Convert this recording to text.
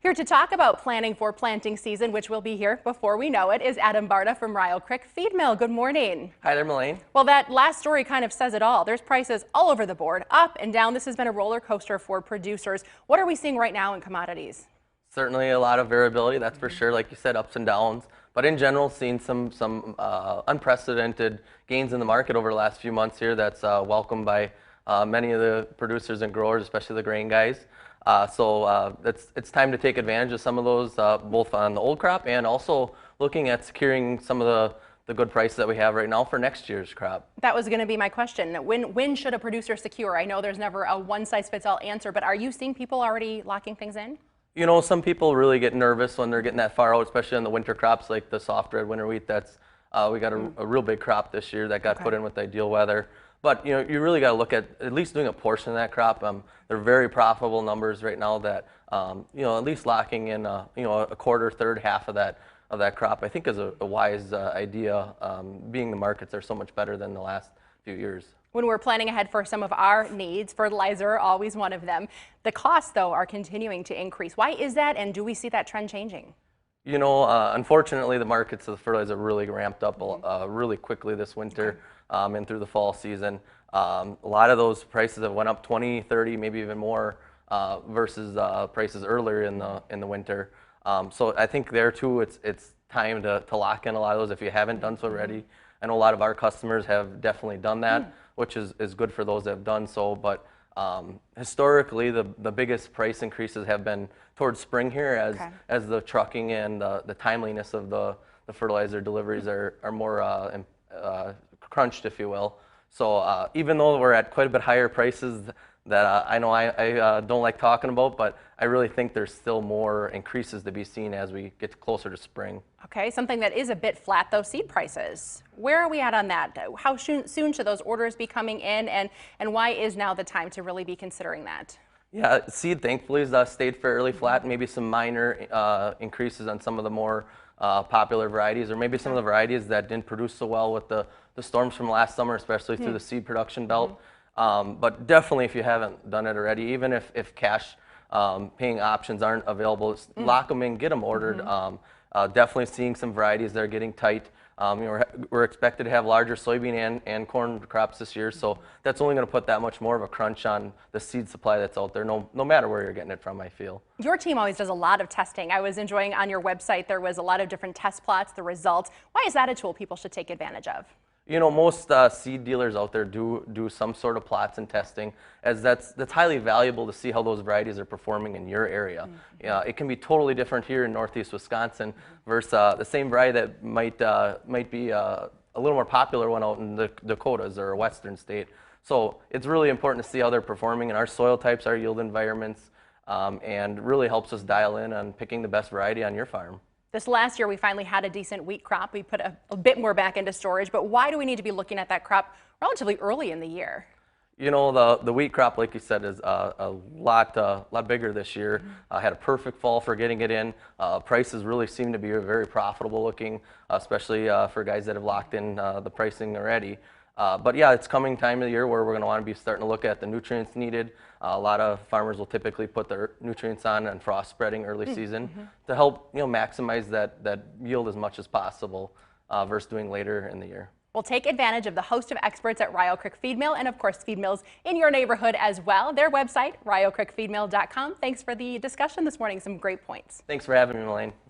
Here to talk about planning for planting season, which will be here before we know it, is Adam Barta from Rio Creek Feed Mill. Good morning. Hi there, Melaine. Well, that last story kind of says it all. There's prices all over the board, up and down. This has been a roller coaster for producers. What are we seeing right now in commodities? Certainly a lot of variability, that's for sure. Like you said, ups and downs. But in general, seeing some unprecedented gains in the market over the last few months here. That's welcomed by many of the producers and growers, especially the grain guys. It's time to take advantage of some of those, both on the old crop and also looking at securing some of the good prices that we have right now for next year's crop. That was going to be my question. When should a producer secure? I know there's never a one-size-fits-all answer, but are you seeing people already locking things in? You know, some people really get nervous when they're getting that far out, especially on the winter crops like the soft red winter wheat. We got a real big crop this year that got put in with ideal weather. But you know, you really got to look at least doing a portion of that crop. They're very profitable numbers right now. That you know, at least locking in you know, a quarter, third, half of that crop, I think is a wise idea. Being the markets are so much better than the last few years. When we're planning ahead for some of our needs, fertilizer, always one of them. The costs, though, are continuing to increase. Why is that, and do we see that trend changing? You know, unfortunately, the markets of the fertilizer really ramped up really quickly this winter and through the fall season. A lot of those prices have went up 20, 30, maybe even more versus prices earlier in the winter. So I think there too, it's time to lock in a lot of those if you haven't done so already. I know a lot of our customers have definitely done that, which is good for those that have done so. But historically, the biggest price increases have been towards spring here as the trucking and the timeliness of the fertilizer deliveries are more crunched, if you will. So even though we're at quite a bit higher prices that I know I don't like talking about, but I really think there's still more increases to be seen as we get closer to spring. Okay, something that is a bit flat, though, seed prices. Where are we at on that? How soon should those orders be coming in, and why is now the time to really be considering that? Yeah, seed thankfully has stayed fairly flat, maybe some minor increases on some of the more popular varieties, or maybe some of the varieties that didn't produce so well with the storms from last summer, especially through the seed production belt. But definitely, if you haven't done it already, even if cash paying options aren't available, lock them in, get them ordered. Definitely seeing some varieties that are getting tight. You know, we're expected to have larger soybean and corn crops this year, so that's only going to put that much more of a crunch on the seed supply that's out there, no matter where you're getting it from, I feel. Your team always does a lot of testing. I was enjoying on your website, there was a lot of different test plots, the results. Why is that a tool people should take advantage of? You know, most seed dealers out there do some sort of plots and testing, as that's highly valuable to see how those varieties are performing in your area. It can be totally different here in Northeast Wisconsin versus the same variety that might be a little more popular one out in the Dakotas or a western state. So it's really important to see how they're performing in our soil types, our yield environments, and really helps us dial in on picking the best variety on your farm. This last year, we finally had a decent wheat crop. We put a bit more back into storage, but why do we need to be looking at that crop relatively early in the year? You know, the wheat crop, like you said, is a lot bigger this year. Had a perfect fall for getting it in. Prices really seem to be very profitable looking, especially for guys that have locked in the pricing already. But yeah, it's coming time of the year where we're going to want to be starting to look at the nutrients needed. A lot of farmers will typically put their nutrients on and frost spreading early season to help maximize that yield as much as possible versus doing later in the year. We'll take advantage of the host of experts at Rio Creek Feed Mill and, of course, feed mills in your neighborhood as well. Their website, riocreekfeedmill.com. Thanks for the discussion this morning. Some great points. Thanks for having me, Elaine.